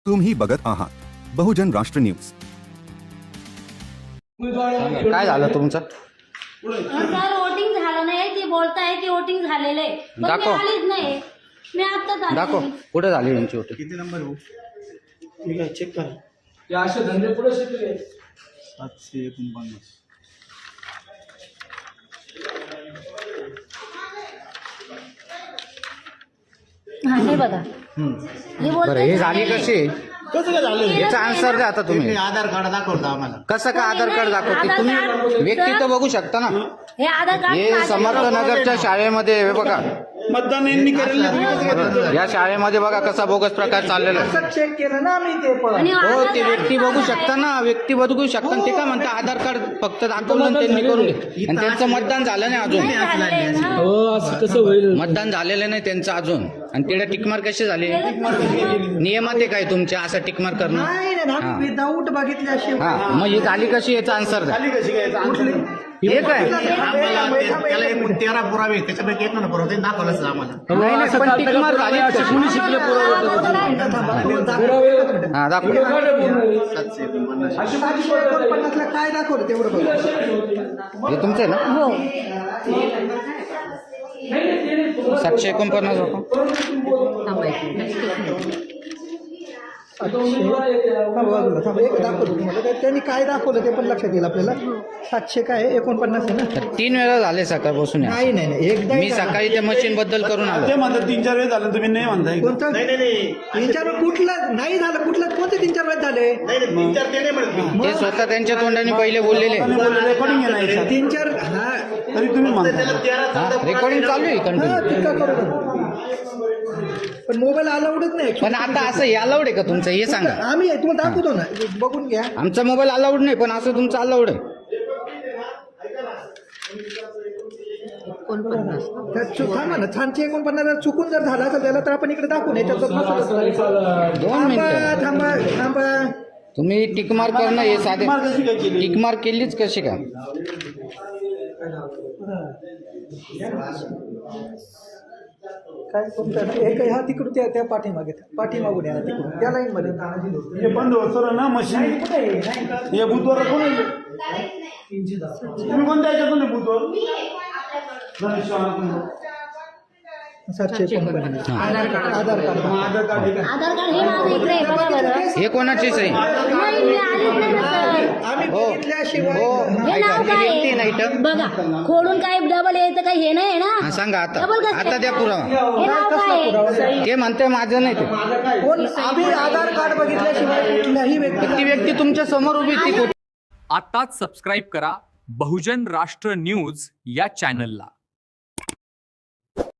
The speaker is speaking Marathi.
तुम्ही बघत आहात बहुजन राष्ट्र न्यूज। काय झालं तुमचं? सर वोटिंग झालं नाही, ते बोलताय की वोटिंग झालेलं आहे, पण मी दाखव. आलीच नाही। मी आता दाखव कुठे झाली यांची वोटिंग? किती नंबर हो? ठीक आहे, चेक करा. या असे धंदे पुढे शिकले 749. हे बघा, हे बरं, बोलताय हे झाली कशी? कसं काय झालं? याचा आन्सर द्या आता तुम्ही। आधार कार्ड दाखवतो आम्हाला. कसं काय आधार कार्ड दाखवते? तुम्ही व्यक्ती तर बघू शकता ना। हे आधार कार्ड हे समर्थनगरच्या शाळेमध्ये हे बघा, मतदान यांनी करेल ना, तुम्ही कसं काय देता? या शाळेमध्ये बघा कसा बोगस प्रकार चाललेला आहे। चेक केलं ना आम्ही ते पण. आणि हो, आधार ते कार्ड व्यक्ती बघू शकता ना, व्यक्ती बघू शकता आणि ते काय म्हणता आधार कार्ड फक्त दाखवलं आणि त्यांनी करून घे. आणि त्यांचं मतदान झालं नाही अजून, झालेलं आहे ना। हो असं कसं होईल? मतदान झालेलं नाही त्यांचं अजून, आणि तिकडे टिकमार कसे झाले? नियमात आहे काय तुमच्या असं टिकमार करणं? हा. विदाऊट बघितल्याशिवाय हा, मग ही झाली कशी याचा आन्सर द्या। खाली कशी काय answer? हे काय? त्याला एकूण 13 पुरावे आहेत. त्याच्यापैकी एक पुरावा त्यांनी दाखवलाच आम्हाला. नाही नाही, पण टिकमार झाली कशी? कुणी शिकले हा दाखव। 749. 749 ला काय दाखवलं तेवढं बघा. हे तुमचं आहे ना? हो, 749 होता। थांबा, एक दाखवलं तुम्हाला तर त्यांनी काय दाखवलं ते पण लक्षात येईल आपल्याला। 700 काय आहे? 49 आहे ना? तर 3 वेळा झाले सकाळपासून हे. नाही नाही नाही, एकदा मी सकाळी त्या मशीन बद्दल करून आलो। ते म्हणतात 3-4 वेळ झालं, तुम्ही नाही म्हणताय. कोणतं? नाही. 3-4 कुठलं नाही झालं? कुठलं कोणते 3-4 वेळेस झाले? 3-4 ते नाही म्हणत. ते स्वतः त्यांच्या तोंडाने पहिले बोललेले। रेकॉर्डिंग आहे ना याच्यात. 3-4 हा तरी तुम्ही म्हणता. हा, रेकॉर्डिंग चालू आहे हा, कंटिन्यू। टीका करू नका. पण मोबाईल अलाउडच नाही पण आता असं हे अलाउड आहे का तुमचं? हे सांगा। आम्ही तुम्हाला दाखवतो ना, बघून घ्या। आमचा मोबाईल अलाउड नाही, पण असं तुमचं अलाउड आहे। थांबा ना, 749 चुकून जर झाला तर त्याला तर आपण इकडे दाखवू नये. 2 मिनिटं थांबा तुम्ही टिकमार करणं हे साधे। टिकमार केलीच कशी काय? काय तुमचं एक हा तिकडून त्या पाठीमागून या तिकडून त्या लाईन मध्ये हे बंद होतं ना मशीन. हे बुधवार कोण आहे? तुम्ही कोणत्या याच्यातून आहे बुधवार? 749 आधार कार्ड आधार कार्ड हे काय? आधार कार्ड हे माझं इकडे आहे, बघा बरं। हे कोणाची सही? नाही, मी आलीच नाही ना सर। आम्ही हो बघितल्याशिवाय हो, हे ऐका, नाव हे काय व्यक्ती नाही आहे? तर बघा, खोडून काय डबल यायचं काही हे नाही हा, ना। सांगा आता। डबल कसं? आता द्या पुरावा। हे नाव काय आहे? ते म्हणते माझं नाही ते। कोण आम्ही आधार कार्ड बघितल्याशिवाय कुठल्याही व्यक्तीला ती व्यक्ती तुमच्या समोर उभी ती आताच सबस्क्राईब करा बहुजन राष्ट्र न्यूज या चॅनलला।